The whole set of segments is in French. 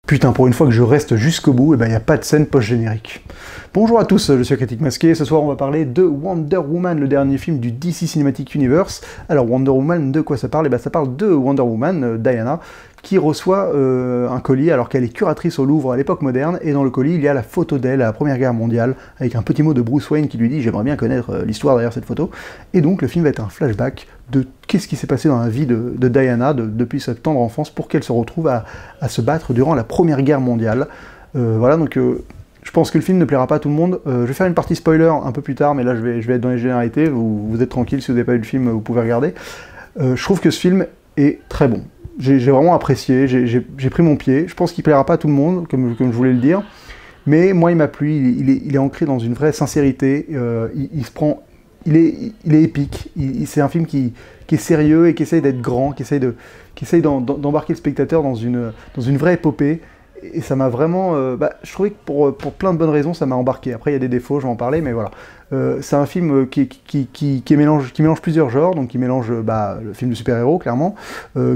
Putain, pour une fois que je reste jusqu'au bout, il n'y a pas de scène post-générique. Bonjour à tous, je suis Critique Masqué, ce soir on va parler de Wonder Woman, le dernier film du DC Cinematic Universe. Alors Wonder Woman, de quoi ça parle? Ça parle de Wonder Woman, Diana, qui reçoit un colis alors qu'elle est curatrice au Louvre à l'époque moderne, et dans le colis il y a la photo d'elle à la Première Guerre mondiale, avec un petit mot de Bruce Wayne qui lui dit « j'aimerais bien connaître l'histoire derrière cette photo ». Et donc le film va être un flashback de qu'est-ce qui s'est passé dans la vie de Diana depuis sa tendre enfance pour qu'elle se retrouve à se battre durant la Première Guerre mondiale. Voilà, donc je pense que le film ne plaira pas à tout le monde. Je vais faire une partie spoiler un peu plus tard, mais là je vais être dans les généralités, vous êtes tranquille, si vous n'avez pas vu le film, vous pouvez regarder. Je trouve que ce film est très bon. J'ai vraiment apprécié, j'ai pris mon pied. Je pense qu'il plaira pas à tout le monde, comme je voulais le dire, mais moi il m'a plu, il est ancré dans une vraie sincérité, il est épique, c'est un film qui est sérieux et qui essaye d'être grand, qui essaye d'embarquer le spectateur dans une vraie épopée. Et ça m'a vraiment... je trouvais que pour plein de bonnes raisons, ça m'a embarqué. Après, il y a des défauts, je vais en parler, mais voilà. C'est un film qui mélange plusieurs genres, donc qui mélange le film de super-héros, clairement,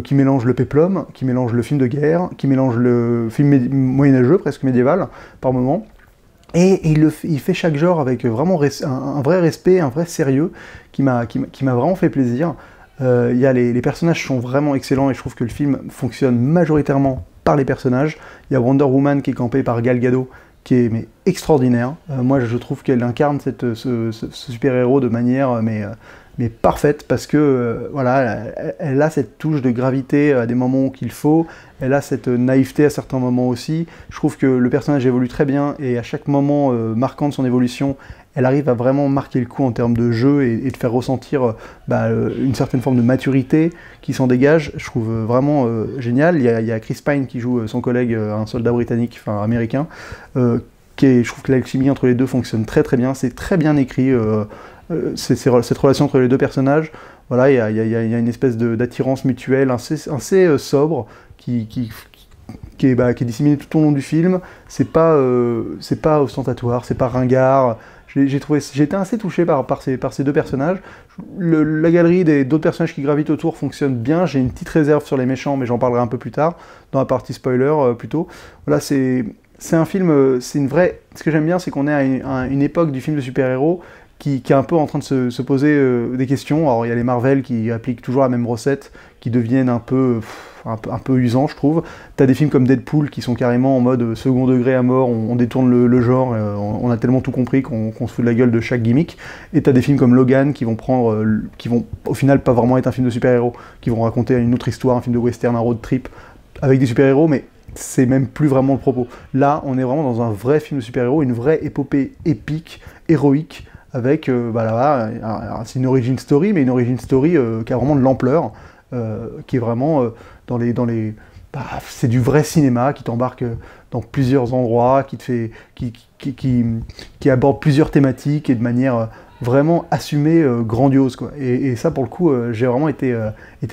qui mélange le péplum, qui mélange le film de guerre, qui mélange le film moyenâgeux, presque médiéval, par moments. Et il fait chaque genre avec vraiment un vrai respect, un vrai sérieux, qui m'a vraiment fait plaisir. Les personnages sont vraiment excellents, et je trouve que le film fonctionne majoritairement par les personnages. Il y a Wonder Woman qui est campée par Gal Gadot, qui est extraordinaire. Moi, je trouve qu'elle incarne ce super-héros de manière mais parfaite, parce que voilà, elle a cette touche de gravité à des moments qu'il faut, elle a cette naïveté à certains moments aussi. Je trouve que le personnage évolue très bien, et à chaque moment marquant de son évolution, elle arrive à vraiment marquer le coup en termes de jeu et de faire ressentir une certaine forme de maturité qui s'en dégage. Je trouve vraiment génial. Il y a Chris Pine qui joue son collègue, un soldat britannique, enfin américain, je trouve que l'alchimie entre les deux fonctionne très très bien. C'est très bien écrit, cette relation entre les deux personnages. Voilà, il y a une espèce d'attirance mutuelle assez sobre qui est disséminée tout au long du film. C'est pas ostentatoire, c'est pas ringard. J'ai été assez touché par ces deux personnages. La galerie d'autres personnages qui gravitent autour fonctionne bien. J'ai une petite réserve sur les méchants, mais j'en parlerai un peu plus tard, dans la partie spoiler plutôt. Voilà, c'est un film, ce que j'aime bien, c'est qu'on est à une époque du film de super-héros qui est un peu en train de se poser des questions. Alors il y a les Marvel qui appliquent toujours la même recette, qui deviennent un peu usants, je trouve. T'as des films comme Deadpool qui sont carrément en mode second degré à mort, on détourne le genre, on a tellement tout compris qu'on se fout de la gueule de chaque gimmick. Et t'as des films comme Logan qui vont au final pas vraiment être un film de super-héros, qui vont raconter une autre histoire, un film de western, un road trip, avec des super-héros, mais c'est même plus vraiment le propos. Là, on est vraiment dans un vrai film de super-héros, une vraie épopée épique, héroïque, avec, c'est une origin story, mais une origin story qui a vraiment de l'ampleur, qui est vraiment c'est du vrai cinéma, qui t'embarque dans plusieurs endroits, qui aborde plusieurs thématiques, et de manière vraiment assumée, grandiose, quoi. Et ça, pour le coup, j'ai vraiment été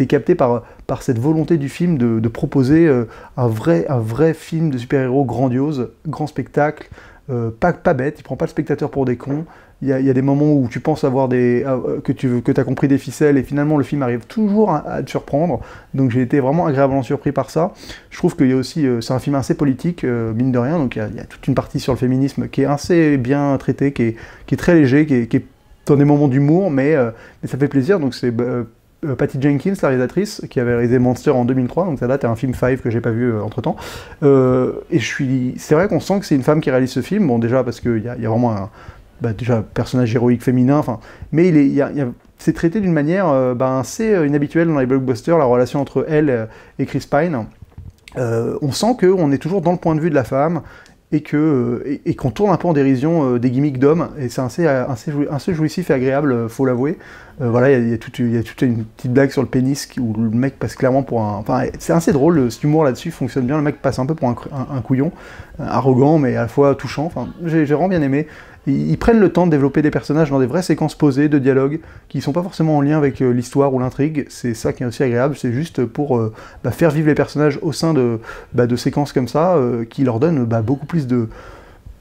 capté par cette volonté du film de proposer un vrai film de super-héros grandiose, grand spectacle, pas bête, il prend pas le spectateur pour des cons. Il y a des moments où tu penses avoir que tu as compris des ficelles, et finalement le film arrive toujours à te surprendre. Donc j'ai été vraiment agréablement surpris par ça. Je trouve qu'il y a aussi, c'est un film assez politique, mine de rien, donc il y a toute une partie sur le féminisme qui est assez bien traitée, qui est très léger, qui est dans des moments d'humour, mais ça fait plaisir. Donc c'est Patty Jenkins, la réalisatrice, qui avait réalisé Monster en 2003, donc ça date, un film Five que j'ai pas vu entre-temps. Et c'est vrai qu'on sent que c'est une femme qui réalise ce film, bon déjà parce qu'il y a vraiment déjà personnage héroïque féminin, mais c'est traité d'une manière assez inhabituelle dans les blockbusters, la relation entre elle et Chris Pine. On sent qu'on est toujours dans le point de vue de la femme, et qu'on tourne un peu en dérision des gimmicks d'hommes, et c'est assez jouissif et agréable, faut l'avouer. Voilà, il y a toute une petite blague sur le pénis, où le mec passe clairement pour un... Enfin, c'est assez drôle, cet humour là-dessus fonctionne bien, le mec passe un peu pour un couillon, arrogant, mais à la fois touchant. Enfin, j'ai vraiment bien aimé. Ils prennent le temps de développer des personnages dans des vraies séquences posées de dialogue, qui sont pas forcément en lien avec l'histoire ou l'intrigue. C'est ça qui est aussi agréable, c'est juste pour faire vivre les personnages au sein de séquences comme ça, qui leur donnent beaucoup plus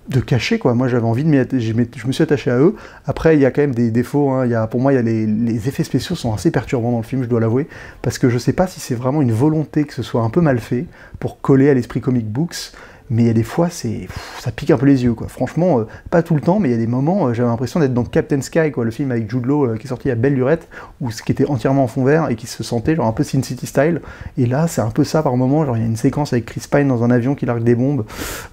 de cachet, quoi. Moi, j'avais envie de je me suis attaché à eux. Après, il y a quand même des défauts, hein. Pour moi, il y a les effets spéciaux sont assez perturbants dans le film, je dois l'avouer, parce que je sais pas si c'est vraiment une volonté que ce soit un peu mal fait, pour coller à l'esprit comic books, mais il y a des fois, ça pique un peu les yeux, quoi. Franchement, pas tout le temps, mais il y a des moments, j'avais l'impression d'être dans Captain Sky, quoi, le film avec Jude Law qui est sorti à belle lurette, où ce qui était entièrement en fond vert et qui se sentait genre un peu Sin City style. Et là, c'est un peu ça par moment. Genre, il y a une séquence avec Chris Pine dans un avion qui largue des bombes.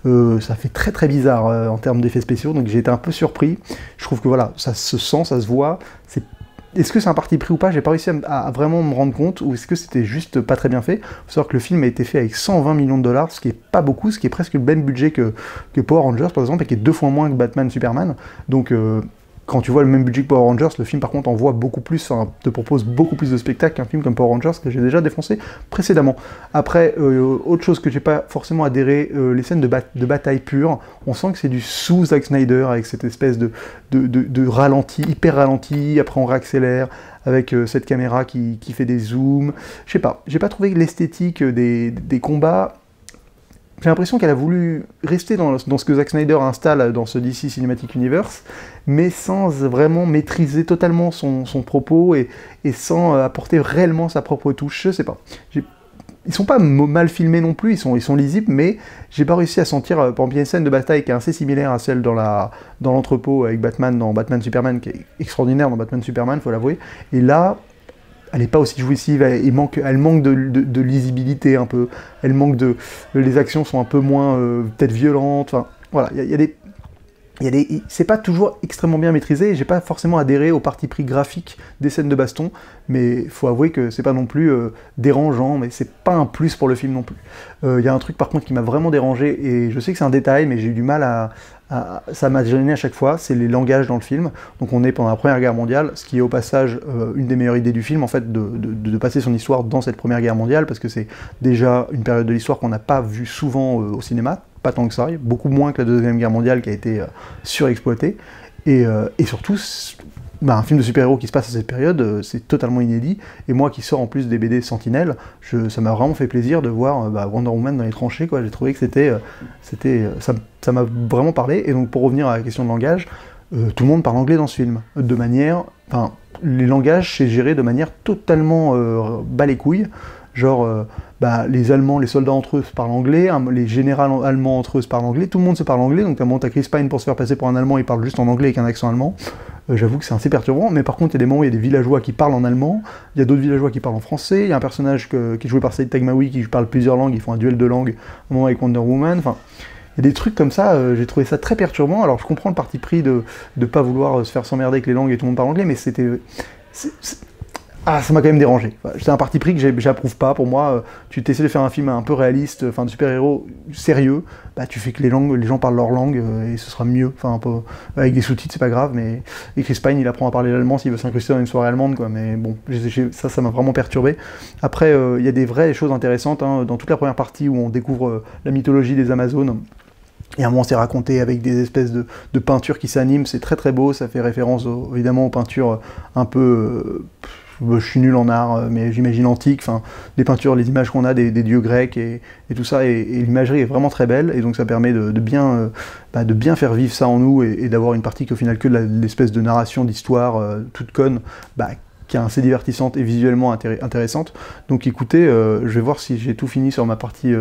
Ça fait très très bizarre en termes d'effets spéciaux, donc j'ai été un peu surpris. Je trouve que voilà, ça se sent, ça se voit. Est-ce que c'est un parti pris ou pas? J'ai pas réussi à vraiment me rendre compte, ou est-ce que c'était juste pas très bien fait? Faut savoir que le film a été fait avec 120 millions de dollars, ce qui est pas beaucoup, ce qui est presque le même budget que Power Rangers par exemple, et qui est 2 fois moins que Batman Superman. Donc quand tu vois le même budget que Power Rangers, le film par contre envoie beaucoup plus, enfin, te propose beaucoup plus de spectacles qu'un film comme Power Rangers que j'ai déjà défoncé précédemment. Après, autre chose que j'ai pas forcément adhéré, les scènes de bataille pure, on sent que c'est du sous Zack Snyder avec cette espèce de ralenti, hyper ralenti, après on réaccélère, avec cette caméra qui fait des zooms. Je sais pas, j'ai pas trouvé l'esthétique des combats. J'ai l'impression qu'elle a voulu rester dans ce que Zack Snyder installe dans ce DC Cinematic Universe, mais sans vraiment maîtriser totalement son propos et sans apporter réellement sa propre touche. Je sais pas. Ils sont pas mal filmés non plus, ils sont lisibles, mais j'ai pas réussi à sentir, par exemple, il y a une scène de bataille qui est assez similaire à celle dans l'entrepôt avec Batman dans Batman Superman, qui est extraordinaire dans Batman Superman, faut l'avouer, et là, elle n'est pas aussi jouissive, elle manque de lisibilité un peu, les actions sont un peu moins peut-être violentes, enfin voilà, c'est pas toujours extrêmement bien maîtrisé, j'ai pas forcément adhéré au parti pris graphique des scènes de baston, mais faut avouer que c'est pas non plus dérangeant, mais c'est pas un plus pour le film non plus. Il y a un truc par contre qui m'a vraiment dérangé, et je sais que c'est un détail, mais j'ai eu du mal ça m'a gêné à chaque fois, c'est les langages dans le film. Donc on est pendant la Première Guerre mondiale, ce qui est au passage une des meilleures idées du film, en fait, de passer son histoire dans cette Première Guerre mondiale, parce que c'est déjà une période de l'histoire qu'on n'a pas vue souvent au cinéma, pas tant que ça, beaucoup moins que la Deuxième Guerre mondiale qui a été surexploitée, et surtout, un film de super-héros qui se passe à cette période, c'est totalement inédit, et moi qui sors en plus des BD Sentinelle, ça m'a vraiment fait plaisir de voir Wonder Woman dans les tranchées, quoi. J'ai trouvé que ça m'a vraiment parlé, et donc pour revenir à la question de langage, tout le monde parle anglais dans ce film, les langages c'est géré de manière totalement bas les couilles, genre les Allemands, les soldats entre eux se parlent anglais, les généraux allemands entre eux se parlent anglais, tout le monde se parle anglais, donc à un moment t'as Chris Pine pour se faire passer pour un Allemand, il parle juste en anglais avec un accent allemand. J'avoue que c'est assez perturbant, mais par contre il y a des moments où il y a des villageois qui parlent en allemand, il y a d'autres villageois qui parlent en français, il y a un personnage qui est joué par Saïd Taghmaoui qui parle plusieurs langues, ils font un duel de langues, un moment avec Wonder Woman, enfin... Il y a des trucs comme ça, j'ai trouvé ça très perturbant. Alors je comprends le parti pris de pas vouloir se faire s'emmerder avec les langues et tout le monde parle anglais, mais ça m'a quand même dérangé. C'est un parti pris que j'approuve pas. Pour moi, tu t'essaies de faire un film un peu réaliste, de super-héros sérieux, tu fais que les gens parlent leur langue et ce sera mieux. Un peu avec des sous-titres, c'est pas grave, mais et Chris Pine, il apprend à parler l'allemand s'il veut s'incruster dans une soirée allemande, quoi. Mais bon, ça m'a vraiment perturbé. Après, il y a des vraies choses intéressantes dans toute la première partie où on découvre la mythologie des Amazones. Et à un moment, c'est raconté avec des espèces de peintures qui s'animent, c'est très très beau, ça fait référence évidemment aux peintures un peu... je suis nul en art, mais j'imagine antique, les peintures, les images qu'on a des dieux grecs et tout ça, et l'imagerie est vraiment très belle, et donc ça permet de bien faire vivre ça en nous, et d'avoir une partie qui au final que l'espèce de narration d'histoire toute conne, qui est assez divertissante et visuellement intéressante. Donc écoutez, je vais voir si j'ai tout fini sur ma partie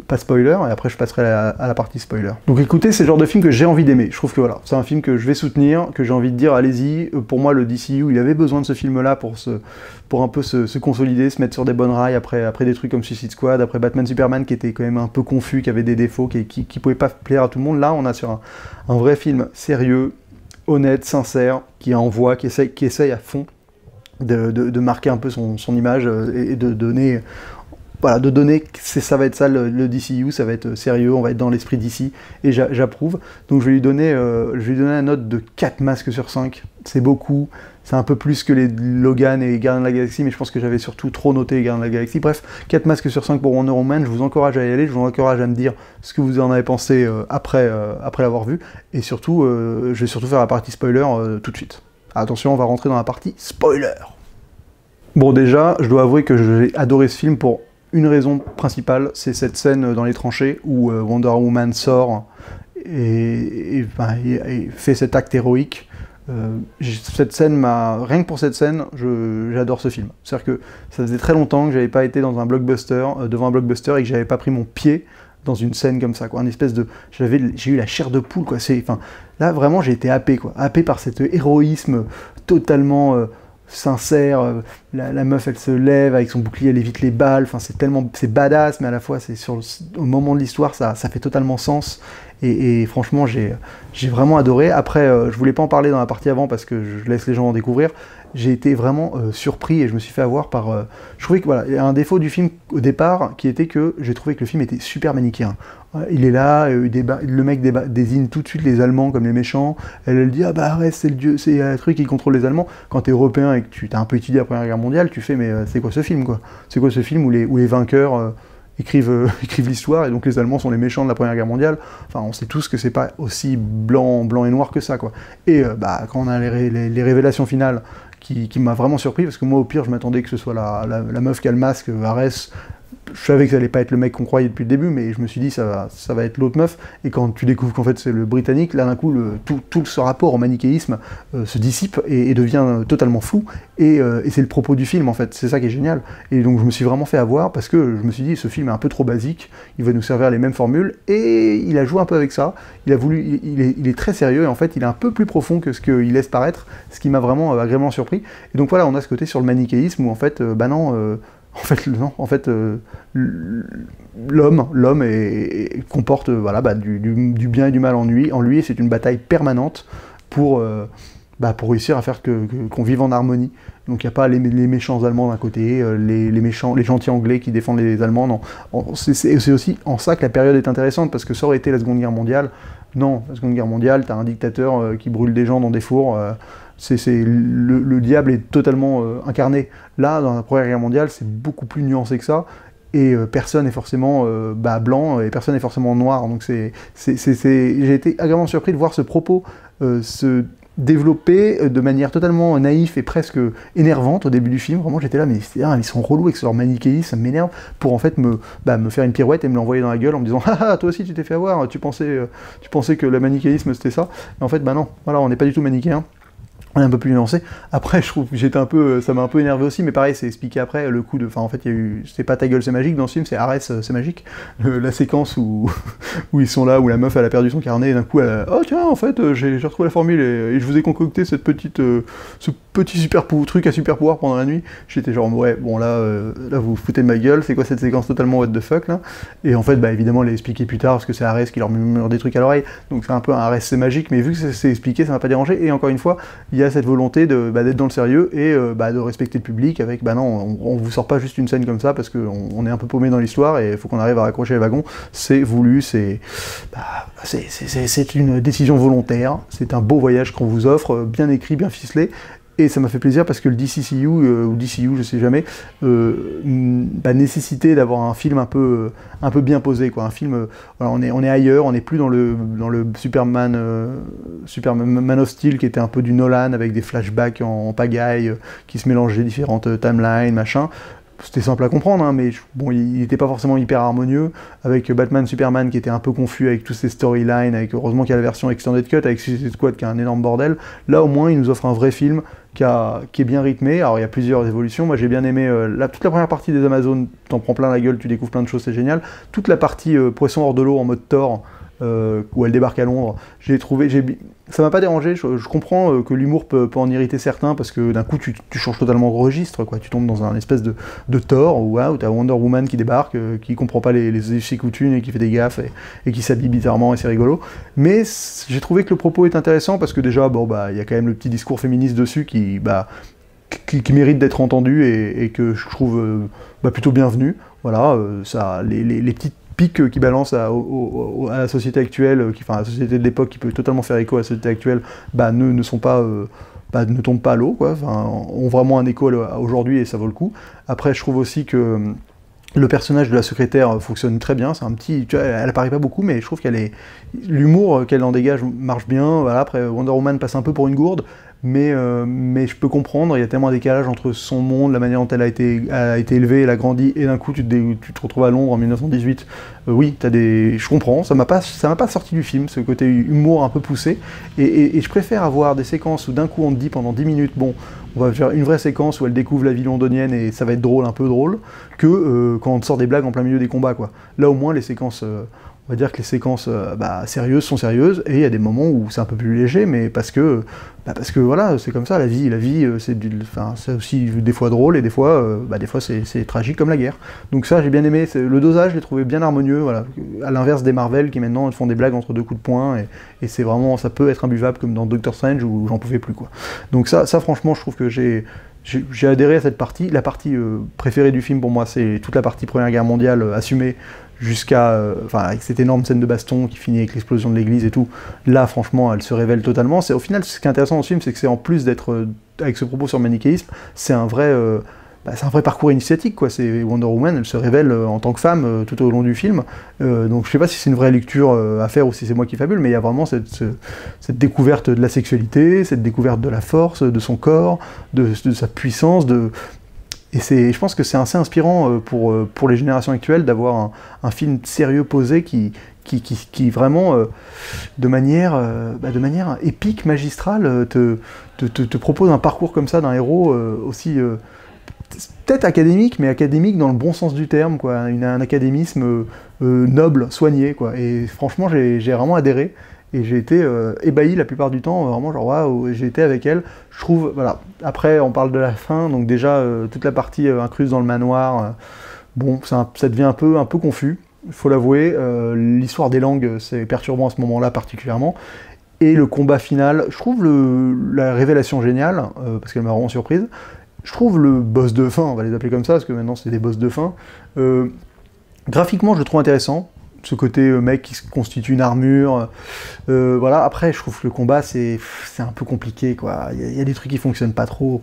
pas spoiler, et après je passerai à la partie spoiler. Donc écoutez, c'est le genre de film que j'ai envie d'aimer. Je trouve que voilà, c'est un film que je vais soutenir, que j'ai envie de dire, allez-y. Pour moi, le DCU, il avait besoin de ce film-là pour un peu se consolider, se mettre sur des bonnes rails après des trucs comme Suicide Squad, après Batman Superman qui était quand même un peu confus, qui avait des défauts, qui pouvait pas plaire à tout le monde. Là, on a sur un vrai film sérieux, honnête, sincère, qui envoie, qui essaye à fond de marquer un peu son image et de donner que ça va être ça le DCU, ça va être sérieux, on va être dans l'esprit d'ici, et j'approuve. Donc je vais lui donner la note de 4 masques sur 5, c'est beaucoup, c'est un peu plus que les Logan et Gardiens de la Galaxie, mais je pense que j'avais surtout trop noté les Gardiens de la Galaxie. Bref, 4 masques sur 5 pour Wonder Woman, je vous encourage à y aller, je vous encourage à me dire ce que vous en avez pensé après l'avoir vu, et surtout, je vais surtout faire la partie spoiler tout de suite. Attention, on va rentrer dans la partie spoiler. Bon, déjà, je dois avouer que j'ai adoré ce film pour une raison principale, c'est cette scène dans les tranchées où Wonder Woman sort et fait cet acte héroïque. Cette scène rien que pour cette scène, j'adore ce film. C'est-à-dire que ça faisait très longtemps que j'avais pas été dans un blockbuster, devant un blockbuster, et que j'avais pas pris mon pied dans une scène comme ça, quoi. Un espèce de, j'ai eu la chair de poule, quoi. Là vraiment j'ai été happé, quoi, happé par cet héroïsme totalement sincère. La meuf, elle se lève avec son bouclier, elle évite les balles. Enfin, c'est badass, mais à la fois au moment de l'histoire, ça fait totalement sens. Et franchement, j'ai vraiment adoré. Après, je voulais pas en parler dans la partie avant parce que je laisse les gens en découvrir. J'ai été vraiment surpris et je me suis fait avoir par... je trouvais que voilà, il y a un défaut du film au départ qui était que j'ai trouvé que le film était super manichéen. Il est là, le mec désigne tout de suite les Allemands comme les méchants. Elle dit ah bah reste, c'est le dieu, c'est un truc qui contrôle les Allemands. Quand t'es européen et que tu t'as un peu étudié la Première Guerre mondiale, tu fais mais c'est quoi ce film, quoi? C'est quoi ce film où les vainqueurs écrivent l'histoire, et donc les Allemands sont les méchants de la Première Guerre mondiale. Enfin, on sait tous que c'est pas aussi blanc et noir que ça, quoi. Et quand on a les révélations finales qui m'a vraiment surpris, parce que moi au pire je m'attendais que ce soit la meuf qui a le masque, Ares. Je savais que ça allait pas être le mec qu'on croyait depuis le début, mais je me suis dit ça va être l'autre meuf, et quand tu découvres qu'en fait c'est le Britannique, là d'un coup tout ce rapport au manichéisme se dissipe et devient totalement flou, et c'est le propos du film en fait, c'est ça qui est génial. Et donc je me suis vraiment fait avoir, parce que je me suis dit ce film est un peu trop basique, il va nous servir les mêmes formules, et il a joué un peu avec ça, il est très sérieux, et en fait il est un peu plus profond que ce qu'il laisse paraître, ce qui m'a vraiment agréablement surpris. Et donc voilà, on a ce côté sur le manichéisme où en fait, l'homme comporte du bien et du mal en lui, et c'est une bataille permanente pour réussir à faire qu'on vive en harmonie. Donc il n'y a pas les méchants Allemands d'un côté, les gentils Anglais qui défendent les Allemands. Non. C'est aussi en ça que la période est intéressante, parce que ça aurait été la Seconde Guerre mondiale. Non, la Seconde Guerre mondiale, t'as un dictateur qui brûle des gens dans des fours. Le diable est totalement incarné. Là, dans la Première Guerre mondiale, c'est beaucoup plus nuancé que ça, et personne n'est forcément blanc, et personne n'est forcément noir. Donc j'ai été agréablement surpris de voir ce propos se développer de manière totalement naïve et presque énervante au début du film. Vraiment, j'étais là, mais ils sont relous avec leur manichéisme, ça m'énerve, pour en fait me faire une pirouette et me l'envoyer dans la gueule en me disant ah toi aussi tu t'es fait avoir, tu pensais que le manichéisme c'était ça. Et en fait, non, voilà, on n'est pas du tout manichéen. On est un peu plus nuancé. Après, je trouve que ça m'a un peu énervé aussi, mais pareil, c'est expliqué après, le coup de... Enfin, en fait, c'est pas ta gueule, c'est magique dans ce film, c'est Ares, c'est magique. La séquence où ils sont là, où la meuf, elle a perdu son carnet, et d'un coup, oh tiens, en fait, j'ai retrouvé la formule, et je vous ai concocté ce petit truc à super pouvoir pendant la nuit. J'étais genre, ouais, bon, là, vous vous foutez de ma gueule, c'est quoi cette séquence totalement what the fuck, là? Et en fait, évidemment, elle est expliquée plus tard, parce que c'est Ares qui leur murmure des trucs à l'oreille, donc c'est un peu un Ares, c'est magique, mais vu que c'est expliqué, ça m'a pas dérangé, et encore une fois, il y a cette volonté d'être dans le sérieux et de respecter le public avec non, on vous sort pas juste une scène comme ça parce qu'on est un peu paumé dans l'histoire et il faut qu'on arrive à raccrocher les wagons. C'est voulu, c'est une décision volontaire, c'est un beau voyage qu'on vous offre, bien écrit, bien ficelé. Et ça m'a fait plaisir parce que le DCCU, ou DCU, je sais jamais, nécessitait d'avoir un film un peu bien posé, quoi. Un film, voilà, on est ailleurs, on n'est plus dans le Superman Man of Steel qui était un peu du Nolan avec des flashbacks en pagaille qui se mélangeaient différentes timelines, machin. C'était simple à comprendre, hein, mais bon, il n'était pas forcément hyper harmonieux, avec Batman, Superman qui était un peu confus avec tous ces storylines, heureusement qu'il y a la version Extended Cut, avec Suicide Squad qui est un énorme bordel. Là au moins il nous offre un vrai film qui est bien rythmé. Alors il y a plusieurs évolutions, moi j'ai bien aimé toute la première partie des Amazones, t'en prends plein la gueule, tu découvres plein de choses, c'est génial. Toute la partie poisson hors de l'eau en mode Thor, où elle débarque à Londres, ça m'a pas dérangé. Je comprends que l'humour peut en irriter certains, parce que d'un coup tu changes totalement de registre, quoi. Tu tombes dans un espèce de Thor où t'as Wonder Woman qui débarque, qui comprend pas les effets coutumes et qui fait des gaffes et qui s'habille bizarrement, et c'est rigolo. Mais j'ai trouvé que le propos est intéressant, parce que déjà il y a quand même le petit discours féministe dessus qui mérite d'être entendu et que je trouve plutôt bienvenu. Voilà, les petites pics qui balance à la société actuelle, à la société de l'époque, qui peut totalement faire écho à la société actuelle, ne tombent pas à l'eau, quoi. Ont vraiment un écho aujourd'hui, et ça vaut le coup. Après, je trouve aussi que Le personnage de la secrétaire fonctionne très bien, c'est un petit, tu vois, elle apparaît pas beaucoup, mais je trouve qu'elle est, l'humour qu'elle en dégage marche bien. Voilà, après Wonder Woman passe un peu pour une gourde, mais je peux comprendre. Il y a tellement un décalage entre son monde, la manière dont elle a été élevée, elle a grandi, et d'un coup tu te retrouves à Londres en 1918. Oui, je comprends. Ça m'a pas sorti du film, ce côté humour un peu poussé, et je préfère avoir des séquences où d'un coup on te dit pendant 10 minutes, bon, on va faire une vraie séquence où elle découvre la vie londonienne et ça va être drôle, un peu drôle, que quand on te sort des blagues en plein milieu des combats, quoi. Là au moins les séquences, on va dire que les séquences sérieuses sont sérieuses, et il y a des moments où c'est un peu plus léger, mais parce que voilà, c'est comme ça, la vie c'est aussi des fois drôle, et des fois c'est tragique comme la guerre. Donc ça j'ai bien aimé, le dosage je l'ai trouvé bien harmonieux, voilà, à l'inverse des Marvel qui maintenant font des blagues entre deux coups de poing, et c'est vraiment, ça peut être imbuvable comme dans Doctor Strange où j'en pouvais plus, quoi. Donc ça franchement je trouve que j'ai adhéré à cette partie. La partie préférée du film pour moi, c'est toute la partie Première Guerre mondiale assumée jusqu'à, avec cette énorme scène de baston qui finit avec l'explosion de l'église et tout. Là, franchement, elle se révèle totalement. Au final, ce qui est intéressant dans ce film, c'est que c'est en plus d'être avec ce propos sur le manichéisme, c'est un vrai parcours initiatique, quoi. C'est Wonder Woman, elle se révèle en tant que femme tout au long du film. Donc je sais pas si c'est une vraie lecture à faire ou si c'est moi qui fabule, mais il y a vraiment cette découverte de la sexualité, cette découverte de la force, de son corps, de sa puissance, et je pense que c'est assez inspirant pour les générations actuelles d'avoir un film sérieux posé qui vraiment, de manière épique, magistrale, te propose un parcours comme ça d'un héros aussi peut-être académique, mais académique dans le bon sens du terme, quoi. Un académisme noble, soigné, quoi. Et franchement, j'ai vraiment adhéré. Et j'ai été ébahi la plupart du temps, vraiment genre waouh, j'ai été avec elle. Je trouve, voilà. Après, on parle de la fin, donc déjà toute la partie incluse dans le manoir, bon, ça devient un peu confus, il faut l'avouer. L'histoire des langues, c'est perturbant à ce moment-là particulièrement. Et le combat final, je trouve la révélation géniale, parce qu'elle m'a vraiment surprise. Je trouve le boss de fin, on va les appeler comme ça, parce que maintenant c'est des boss de fin. Graphiquement, je le trouve intéressant. Ce côté mec qui se constitue une armure, voilà. Après je trouve que le combat c'est un peu compliqué, quoi. Il y a des trucs qui fonctionnent pas trop.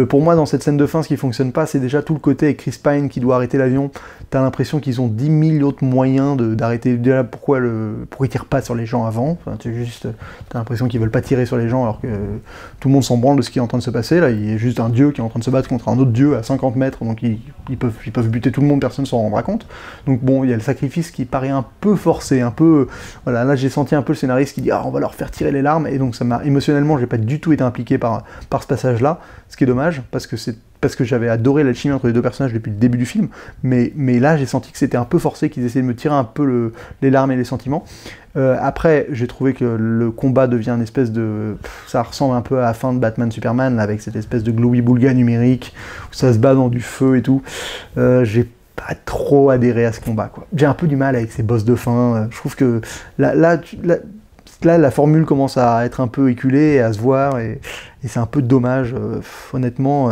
Pour moi dans cette scène de fin, ce qui fonctionne pas, c'est déjà tout le côté avec Chris Pine qui doit arrêter l'avion. T'as l'impression qu'ils ont 10 000 autres moyens d'arrêter. Déjà pourquoi ils tirent pas sur les gens avant, enfin, t'as l'impression qu'ils veulent pas tirer sur les gens alors que tout le monde s'en branle de ce qui est en train de se passer. Là il y a juste un dieu qui est en train de se battre contre un autre dieu à 50 mètres, donc ils peuvent buter tout le monde, personne s'en rendra compte. Donc bon, il y a le sacrifice qui paraît un peu forcé, un peu... Voilà, là j'ai senti un peu le scénariste qui dit « Ah, on va leur faire tirer les larmes », et donc ça m'a... Émotionnellement, j'ai pas du tout été impliqué par ce passage-là, ce qui est dommage, parce que j'avais adoré l'alchimie entre les deux personnages depuis le début du film, mais là j'ai senti que c'était un peu forcé, qu'ils essayaient de me tirer un peu les larmes et les sentiments. Après, j'ai trouvé que le combat devient une espèce de... Ça ressemble un peu à la fin de Batman-Superman, avec cette espèce de glowy-boulga numérique, où ça se bat dans du feu et tout. J'ai pas trop adhéré à ce combat, quoi. J'ai un peu du mal avec ces boss de fin. Je trouve que là, la formule commence à être un peu éculée et à se voir, et c'est un peu dommage, honnêtement.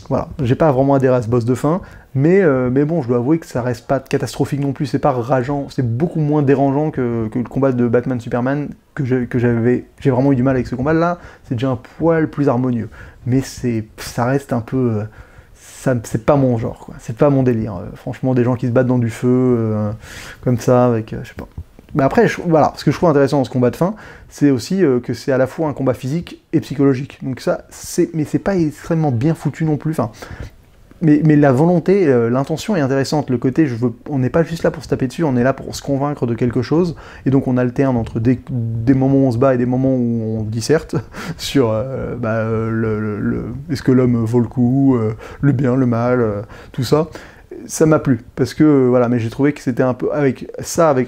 Voilà, j'ai pas vraiment adhéré à ce boss de fin, mais bon, je dois avouer que ça reste pas catastrophique non plus, c'est pas rageant, c'est beaucoup moins dérangeant que le combat de Batman-Superman, que j'ai vraiment eu du mal avec ce combat-là, c'est déjà un poil plus harmonieux, mais ça reste un peu... c'est pas mon genre, quoi. C'est pas mon délire. Franchement, des gens qui se battent dans du feu, comme ça, avec... je sais pas. Mais après, voilà, ce que je trouve intéressant dans ce combat de fin, c'est aussi que c'est à la fois un combat physique et psychologique. Donc ça, mais c'est pas extrêmement bien foutu non plus. Enfin, mais la volonté, l'intention est intéressante. Le côté, on n'est pas juste là pour se taper dessus, on est là pour se convaincre de quelque chose. Et donc on alterne entre des moments où on se bat et des moments où on disserte sur est-ce que l'homme vaut le coup, le bien, le mal, tout ça. Ça m'a plu, parce que, voilà, mais j'ai trouvé que c'était un peu, avec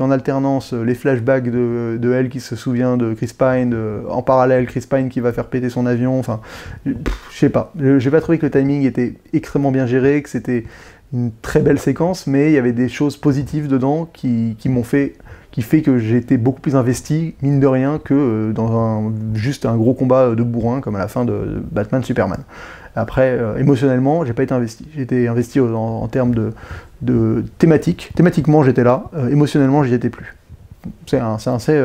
en alternance, les flashbacks de elle qui se souvient de Chris Pine, en parallèle, Chris Pine qui va faire péter son avion, enfin, je sais pas, j'ai pas trouvé que le timing était extrêmement bien géré, que c'était une très belle séquence, mais il y avait des choses positives dedans qui fait que j'ai été beaucoup plus investi, mine de rien, que dans juste un gros combat de bourrin, comme à la fin de Batman-Superman. Après, émotionnellement, j'ai pas été investi. J'ai été investi en termes de thématique. Thématiquement, j'étais là. Émotionnellement, j'y étais plus. c'est assez...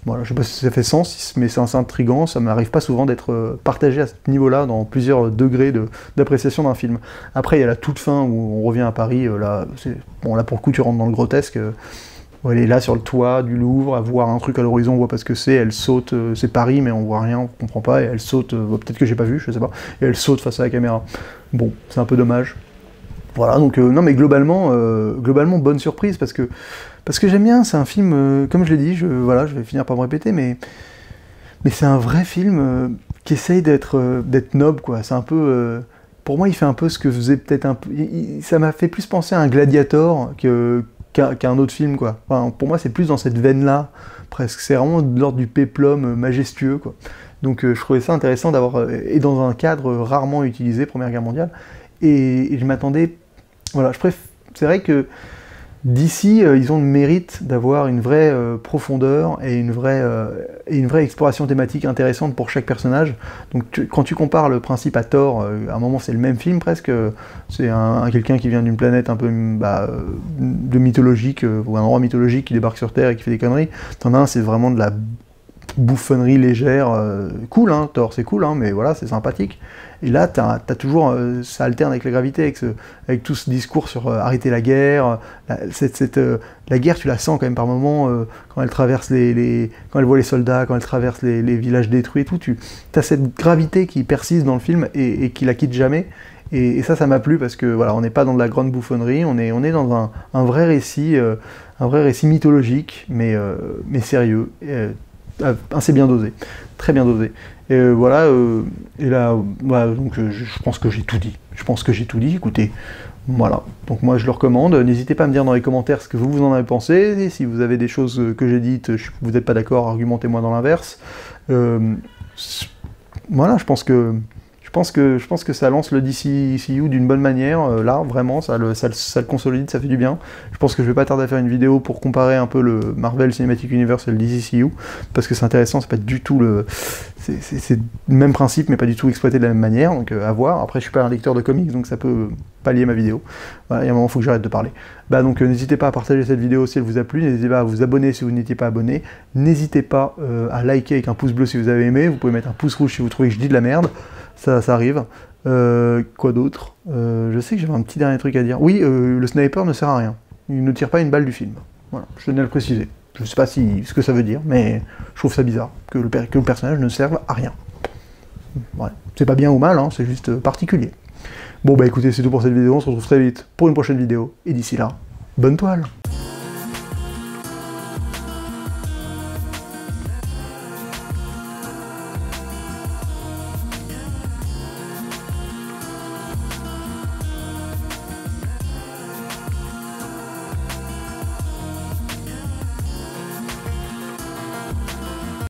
voilà, je sais pas si ça fait sens, mais c'est assez intriguant, ça m'arrive pas souvent d'être partagé à ce niveau-là, dans plusieurs degrés d'appréciation d'un film. Après, il y a la toute fin où on revient à Paris, là, bon, là pour le coup, tu rentres dans le grotesque, où elle est là sur le toit du Louvre, à voir un truc à l'horizon, on voit pas ce que c'est, elle saute, c'est Paris, mais on voit rien, on comprend pas, et elle saute, peut-être que j'ai pas vu, je sais pas, et elle saute face à la caméra. Bon, c'est un peu dommage. Voilà, donc non mais globalement, bonne surprise, parce que j'aime bien, c'est un film, comme je l'ai dit, voilà, je vais finir par me répéter, mais c'est un vrai film qui essaye d'être noble, quoi. C'est un peu... pour moi, il fait un peu ce que faisait peut-être un peu... ça m'a fait plus penser à un Gladiator qu'à un autre film, quoi. Enfin, pour moi, c'est plus dans cette veine-là, presque. C'est vraiment de l'ordre du péplum majestueux, quoi. Donc je trouvais ça intéressant d'avoir... et dans un cadre rarement utilisé, Première Guerre mondiale, et je m'attendais... Voilà, c'est vrai que d'ici, ils ont le mérite d'avoir une vraie profondeur et une vraie exploration thématique intéressante pour chaque personnage. Donc quand tu compares le principe à Thor, à un moment c'est le même film presque, c'est quelqu'un qui vient d'une planète un peu de mythologique, ou un endroit mythologique qui débarque sur Terre et qui fait des conneries. T'en as un, c'est vraiment de la bouffonnerie légère, cool, hein, Thor c'est cool, hein, mais voilà, c'est sympathique. Et là, t'as toujours, ça alterne avec la gravité, avec tout ce discours sur arrêter la guerre. La guerre, tu la sens quand même par moments, quand elle traverse quand elle voit les soldats, quand elle traverse les villages détruits et tout. T'as cette gravité qui persiste dans le film et qui la quitte jamais. Et ça m'a plu parce que voilà, on n'est pas dans de la grande bouffonnerie, on est dans un vrai récit mythologique, mais sérieux. Assez bien dosé, très bien dosé. Et voilà, et là, voilà, donc je pense que j'ai tout dit. Écoutez, voilà. Donc moi je le recommande. N'hésitez pas à me dire dans les commentaires ce que vous en avez pensé. Et si vous avez des choses que j'ai dites, vous n'êtes pas d'accord, argumentez-moi dans l'inverse. Voilà, je pense que ça lance le DCU d'une bonne manière, là, vraiment, ça le consolide, ça fait du bien. Je pense que je vais pas tarder à faire une vidéo pour comparer un peu le Marvel Cinematic Universe et le DCU, parce que c'est intéressant, c'est pas du tout c'est le même principe, mais pas du tout exploité de la même manière, donc à voir. Après, je suis pas un lecteur de comics, donc ça peut pallier ma vidéo. Voilà, il y a un moment, il faut que j'arrête de parler. Donc n'hésitez pas à partager cette vidéo si elle vous a plu, n'hésitez pas à vous abonner si vous n'étiez pas abonné, n'hésitez pas à liker avec un pouce bleu si vous avez aimé, vous pouvez mettre un pouce rouge si vous trouvez que je dis de la merde. Ça arrive. Quoi d'autre? Je sais que j'avais un petit dernier truc à dire. Oui, le sniper ne sert à rien. Il ne tire pas une balle du film. Voilà, je tenais à le préciser. Je sais pas ce que ça veut dire, mais je trouve ça bizarre que le personnage ne serve à rien. Ouais. C'est pas bien ou mal, hein, c'est juste particulier. Bon bah écoutez, c'est tout pour cette vidéo, on se retrouve très vite pour une prochaine vidéo, et d'ici là, bonne toile!